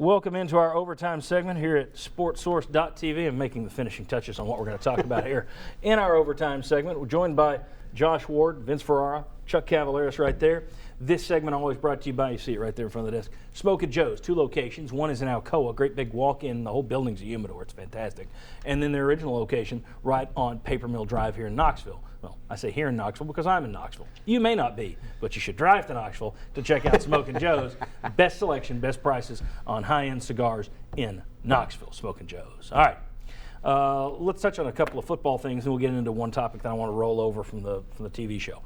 Welcome into our overtime segment here at SportSource.tv and making the finishing touches on what we're going to talk about here in our overtime segment. We're joined by Josh Ward, Vince Ferrara, Chuck Cavaleris right there. This segment always brought to you by, you see it right there in front of the desk, Smokin' Joe's, 2 locations. One is in Alcoa, great big walk-in, the whole building's a humidor, it's fantastic. And then their original location right on Paper Mill Drive here in Knoxville. Well, I say here in Knoxville because I'm in Knoxville. You may not be, but you should drive to Knoxville to check out Smokin' Joe's. Best selection, best prices on high-end cigars in Knoxville, Smokin' Joe's. All right, let's touch on a couple of football things, and we'll get into one topic that I want to roll over from the TV show.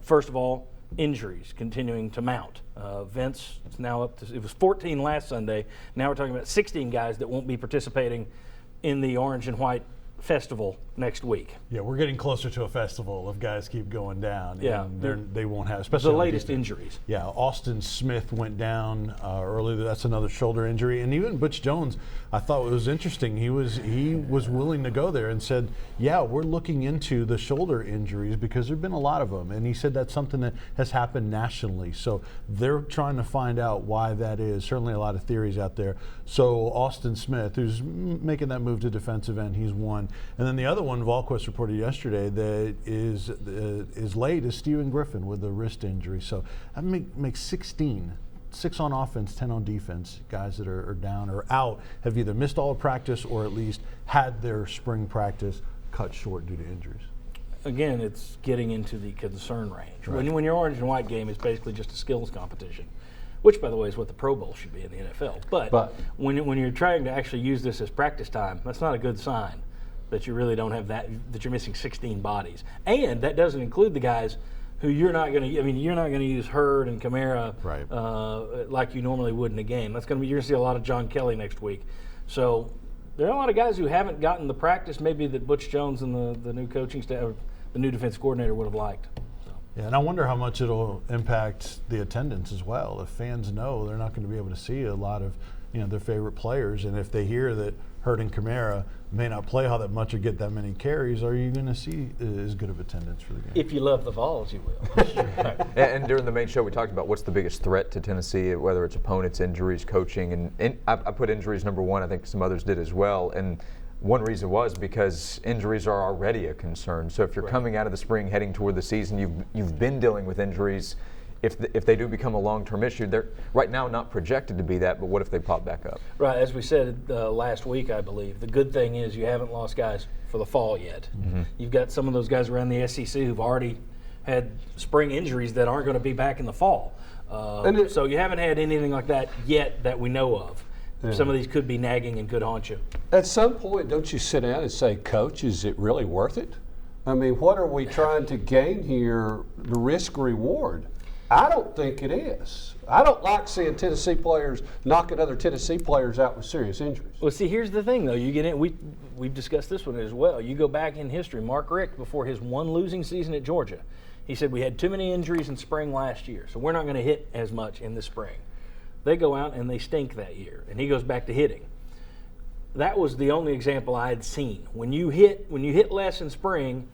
First of all, injuries continuing to mount. Vince, it's now up to, it was 14 last Sunday. Now we're talking about 16 guys that won't be participating in the Orange and White Festival next week. Yeah, we're getting closer to a festival if guys keep going down. Yeah, and they won't have, especially the latest injuries. Yeah, Austin Smith went down earlier. That's another shoulder injury, and even Butch Jones, I thought it was interesting. He was willing to go there and said, "Yeah, we're looking into the shoulder injuries because there've been a lot of them." And he said that's something that has happened nationally. So they're trying to find out why that is. Certainly, a lot of theories out there. So Austin Smith, who's making that move to defensive end, he's one. And then the other one, Volquest reported yesterday, that is late is Steven Griffin with a wrist injury. So that makes 16. 6 on offense, 10 on defense. Guys that are down or out have either missed all of practice or at least had their spring practice cut short due to injuries. Again, it's getting into the concern range. Right. When your orange and white game is basically just a skills competition, which, by the way, is what the Pro Bowl should be in the NFL. But when you're trying to actually use this as practice time, that's not a good sign that you really don't have that you're missing 16 bodies. And that doesn't include the guys who you're not going to use Hurd and Kamara right. like you normally would in a game. You're going to see a lot of John Kelly next week. So there are a lot of guys who haven't gotten the practice maybe that Butch Jones and the new coaching staff, the new defense coordinator would have liked. So. Yeah, and I wonder how much it'll impact the attendance as well. If fans know they're not going to be able to see a lot of their favorite players, and if they hear that Hurd and Kamara may not play all that much or get that many carries, are you going to see as good of attendance for the game? If you love the Vols, you will. And during the main show, we talked about what's the biggest threat to Tennessee, whether it's opponents, injuries, coaching, and I put injuries number one. I think some others did as well. And one reason was because injuries are already a concern. So if you're coming out of the spring, heading toward the season, you've been dealing with injuries. If they do become a long-term issue, they're right now not projected to be that, but what if they pop back up? Right, as we said last week, I believe, the good thing is you haven't lost guys for the fall yet. Mm-hmm. You've got some of those guys around the SEC who've already had spring injuries that aren't going to be back in the fall. So you haven't had anything like that yet that we know of. Yeah. Some of these could be nagging and could haunt you. At some point, don't you sit down and say, Coach, is it really worth it? I mean, what are we trying to gain here, the risk-reward? I don't think it is. I don't like seeing Tennessee players knocking other Tennessee players out with serious injuries. Well, see, here's the thing, though. You get in. We've discussed this one as well. You go back in history. Mark Richt, before his one losing season at Georgia, he said we had too many injuries in spring last year, so we're not going to hit as much in the spring. They go out and they stink that year, and he goes back to hitting. That was the only example I had seen. When you hit less in spring,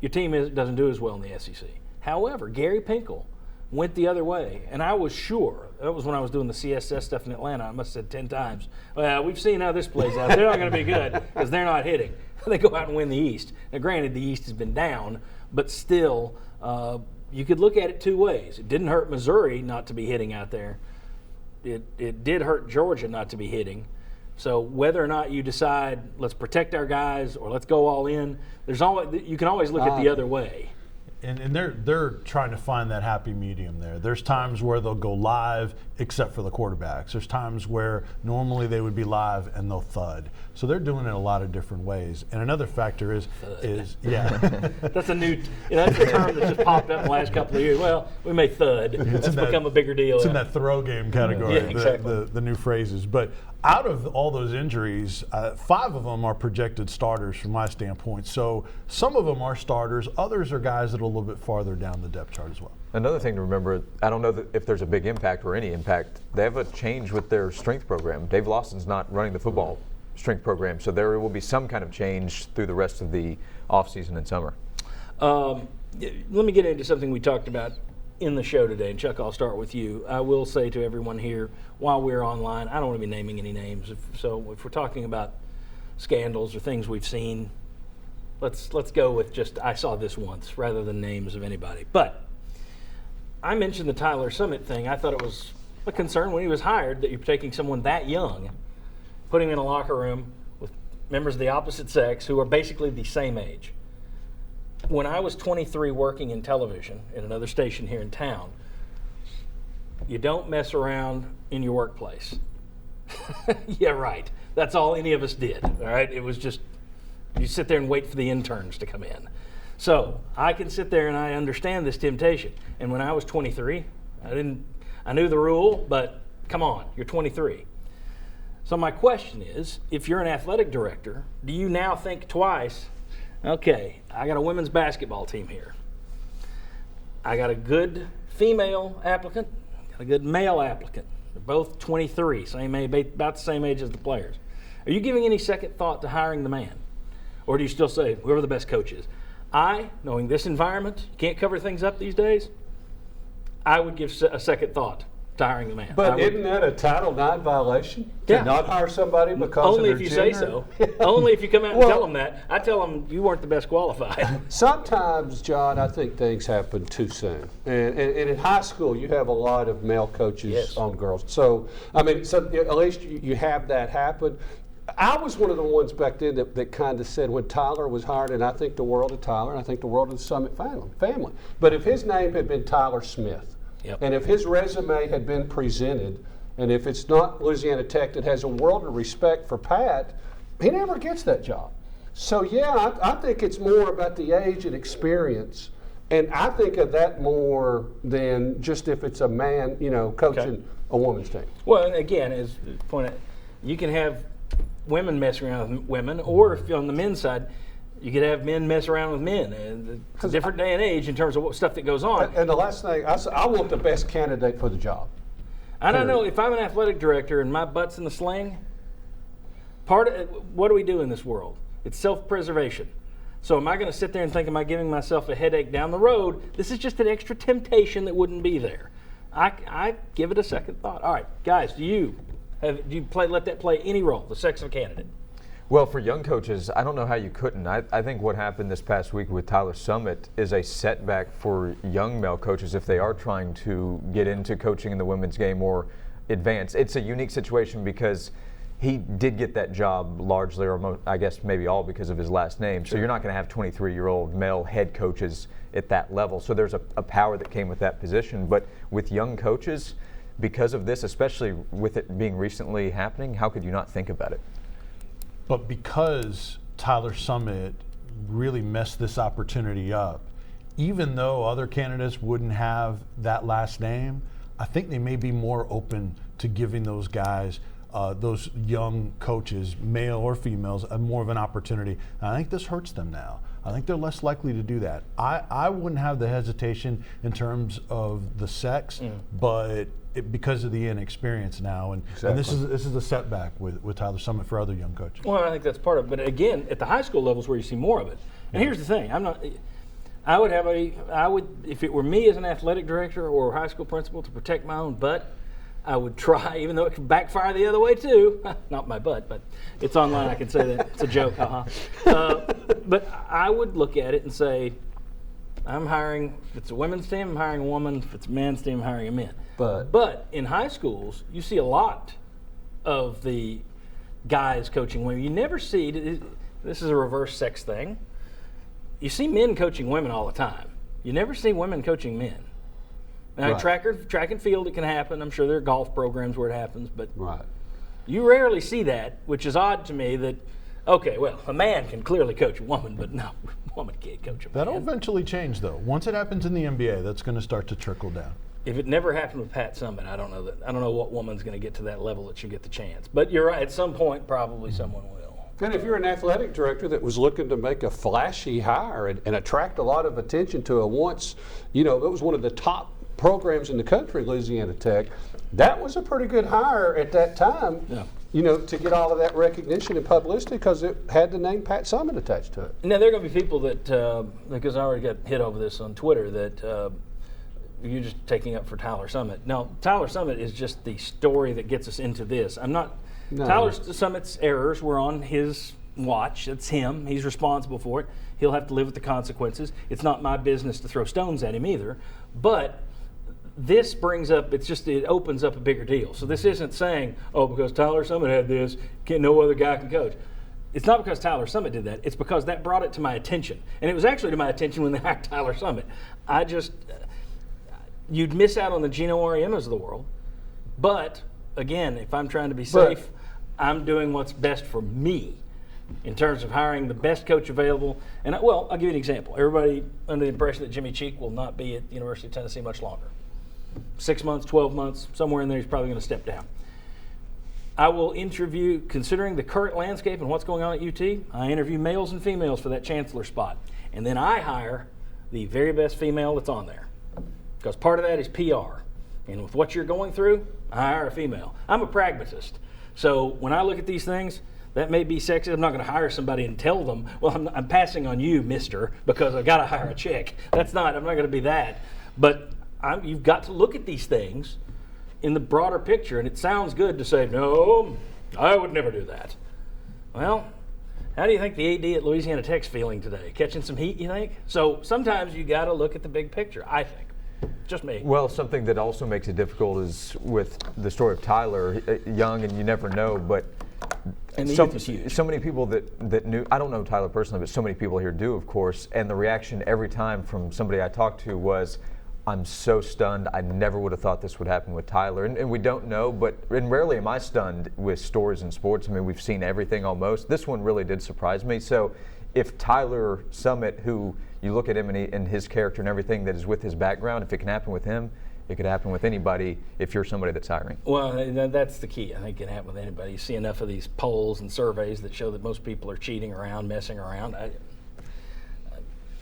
your team doesn't do as well in the SEC. However, Gary Pinkel went the other way, and I was sure, that was when I was doing the CSS stuff in Atlanta, I must have said 10 times, well, we've seen how this plays out. They're not going to be good because they're not hitting. They go out and win the East. Now, granted, the East has been down, but still, you could look at it 2 ways. It didn't hurt Missouri not to be hitting out there. It did hurt Georgia not to be hitting. So whether or not you decide, let's protect our guys or let's go all in, you can always look at the other way. And they're trying to find that happy medium there. There's times where they'll go live except for the quarterbacks. There's times where normally they would be live and they'll thud. So they're doing it a lot of different ways. And another factor is that's a new that's a term that just popped up in the last couple of years. Well, we may thud. It's become a bigger deal. It's in that throw game category. Yeah, exactly. The new phrases. But out of all those injuries, 5 of them are projected starters from my standpoint. So some of them are starters. Others are guys that are a little bit farther down the depth chart as well. Another thing to remember, I don't know if there's a big impact or any impact. They have a change with their strength program. Dave Lawson's not running the football strength program, so there will be some kind of change through the rest of the offseason and summer. Let me get into something we talked about in the show today, and Chuck, I'll start with you. I will say to everyone here, while we're online, I don't want to be naming any names. If we're talking about scandals or things we've seen, let's go with just I saw this once rather than names of anybody. But I mentioned the Tyler Summit thing. I thought it was a concern when he was hired that you're taking someone that young, putting him in a locker room with members of the opposite sex who are basically the same age. When I was 23 working in television at another station here in town, you don't mess around in your workplace. Yeah, right. That's all any of us did, all right? It was just, you sit there and wait for the interns to come in. So I can sit there and I understand this temptation. And when I was 23, I knew the rule, but come on, you're 23. So my question is, if you're an athletic director, do you now think twice, okay, I got a women's basketball team here. I got a good female applicant, got a good male applicant. They're both 23, about the same age as the players. Are you giving any second thought to hiring the man? Or do you still say, whoever the best coach is? Knowing this environment, you can't cover things up these days, I would give a second thought to hiring the man. But isn't that a Title IX violation? Yeah. To not hire somebody because only of their if you gender? say so. Only if you come out and tell them that. I tell them you weren't the best qualified. Sometimes, John, I think things happen too soon. And in high school, you have a lot of male coaches on girls. So, at least you have that happen. I was one of the ones back then that kind of said when Tyler was hired, and I think the world of Tyler, and I think the world of the Summit family. But if his name had been Tyler Smith, and if his resume had been presented, and if it's not Louisiana Tech that has a world of respect for Pat, he never gets that job. So yeah, I think it's more about the age and experience, and I think of that more than just if it's a man, coaching a woman's team. Well, and again, as pointed, you can have women mess around with women, or if you're on the men's side, you could have men mess around with men. And it's a different day and age in terms of what stuff that goes on. And the last thing, I want the best candidate for the job. I don't know, if I'm an athletic director and my butt's in the sling, what do we do in this world? It's self-preservation. So am I going to sit there and think, am I giving myself a headache down the road? This is just an extra temptation that wouldn't be there. I give it a second thought. All right, guys, do you let that play any role, the sex of a candidate? Well, for young coaches, I don't know how you couldn't. I think what happened this past week with Tyler Summit is a setback for young male coaches if they are trying to get into coaching in the women's game or advance. It's a unique situation because he did get that job largely, or I guess maybe all because of his last name. Sure. So you're not going to have 23-year-old male head coaches at that level. So there's a power that came with that position. But with young coaches, because of this, especially with it being recently happening, how could you not think about it? But because Tyler Summit really messed this opportunity up, even though other candidates wouldn't have that last name, I think they may be more open to giving those guys, those young coaches, male or females, more of an opportunity. And I think this hurts them now. I think they're less likely to do that. I wouldn't have the hesitation in terms of the sex, but because of the inexperience now, and this is a setback with Tyler Summit for other young coaches. Well, I think that's part of it. But again, at the high school levels where you see more of it. And here's the thing: I would, if it were me as an athletic director or high school principal, to protect my own butt, I would try, even though it could backfire the other way too. Not my butt, but it's online. I can say that it's a joke. But I would look at it and say, I'm hiring. If it's a women's team, I'm hiring a woman. If it's a men's team, I'm hiring a man. But in high schools, you see a lot of the guys coaching women. You never see, this is a reverse sex thing. You see men coaching women all the time. You never see women coaching men. Now, track and field, it can happen. I'm sure there are golf programs where it happens, but you rarely see that, which is odd to me that, okay, well, a man can clearly coach a woman, but no, a woman can't coach a man. That'll eventually change, though. Once it happens in the NBA, that's going to start to trickle down. If it never happened with Pat Summit, I don't know what woman's going to get to that level that she'll get the chance. But you're right. At some point, probably someone will. And if you're an athletic director that was looking to make a flashy hire and attract a lot of attention to it was one of the top programs in the country, Louisiana Tech, that was a pretty good hire at that time. Yeah. To get all of that recognition and publicity because it had the name Pat Summit attached to it. Now there are going to be people that, because I already got hit over this on Twitter, that you're just taking up for Tyler Summit. No, Tyler Summit is just the story that gets us into this. I'm not. No. Tyler Summit's errors were on his watch. It's him. He's responsible for it. He'll have to live with the consequences. It's not my business to throw stones at him either. But this brings up, it opens up a bigger deal. So this isn't saying, oh, because Tyler Summit had this, no other guy can coach. It's not because Tyler Summit did that. It's because that brought it to my attention. And it was actually to my attention when they hired Tyler Summit. You'd miss out on the Gino Ariemas of the world. But, again, if I'm trying to be safe, I'm doing what's best for me in terms of hiring the best coach available. And, I'll give you an example. Everybody under the impression that Jimmy Cheek will not be at the University of Tennessee much longer. 6 months, 12 months, somewhere in there he's probably going to step down. I will interview, considering the current landscape and what's going on at UT, I interview males and females for that chancellor spot. And then I hire the very best female that's on there. Because part of that is PR. And with what you're going through, I hire a female. I'm a pragmatist. So when I look at these things, that may be sexy. I'm not going to hire somebody and tell them, well, I'm passing on you, mister, because I've got to hire a chick. I'm not going to be that. But you've got to look at these things in the broader picture, and it sounds good to say, no, I would never do that. Well, how do you think the AD at Louisiana Tech's feeling today? Catching some heat, you think? So sometimes you got to look at the big picture, I think. Just me. Well, something that also makes it difficult is with the story of Tyler, young and you never know, but and the youth is huge. So many people that knew, I don't know Tyler personally, but so many people here do, of course, and the reaction every time from somebody I talked to was, I'm so stunned. I never would have thought this would happen with Tyler. And we don't know, and rarely am I stunned with stories in sports. I mean, we've seen everything almost. This one really did surprise me. So if Tyler Summit, who you look at him and his character and everything that is with his background, if it can happen with him, it could happen with anybody if you're somebody that's hiring. Well, that's the key. I think it can happen with anybody. You see enough of these polls and surveys that show that most people are cheating around, messing around.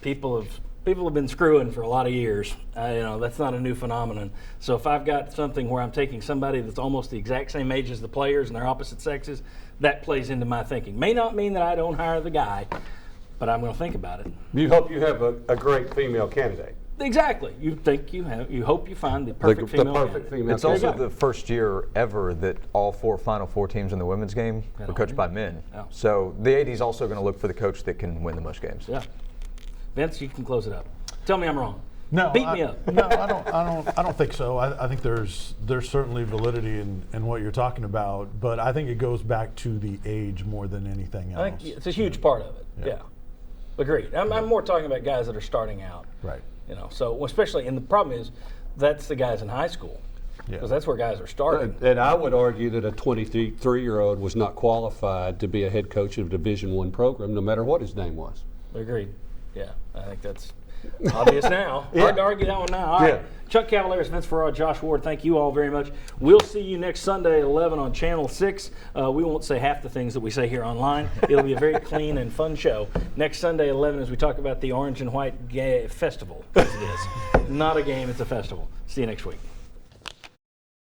People have been screwing for a lot of years. That's not a new phenomenon. So if I've got something where I'm taking somebody that's almost the exact same age as the players and they're opposite sexes, that plays into my thinking. May not mean that I don't hire the guy, but I'm going to think about it. You hope you have a great female candidate. Exactly. You hope you find the perfect female candidate. female It's also the first year ever that all 4 Final Four teams in the women's game were coached by men. Yeah. So the AD is also going to look for the coach that can win the most games. Yeah. Vince, you can close it up. Tell me I'm wrong. No, Beat me up. No, I don't think so. I think there's certainly validity in what you're talking about, but I think it goes back to the age more than anything else. I think it's a huge part of it. Yeah. Agreed. I'm more talking about guys that are starting out. Right. So especially, and the problem is, that's the guys in high school. Because that's where guys are starting. And I would argue that a 23-year-old was not qualified to be a head coach of a Division I program, no matter what his name was. Agreed. Yeah, I think that's obvious now. Hard to argue that one now. All right. Chuck Cavaleris, Vince Ferrara, Josh Ward, thank you all very much. We'll see you next Sunday at 11 on Channel 6. We won't say half the things that we say here online. It'll be a very clean and fun show. Next Sunday at 11 as we talk about the Orange and White Festival, as it is. Not a game, it's a festival. See you next week.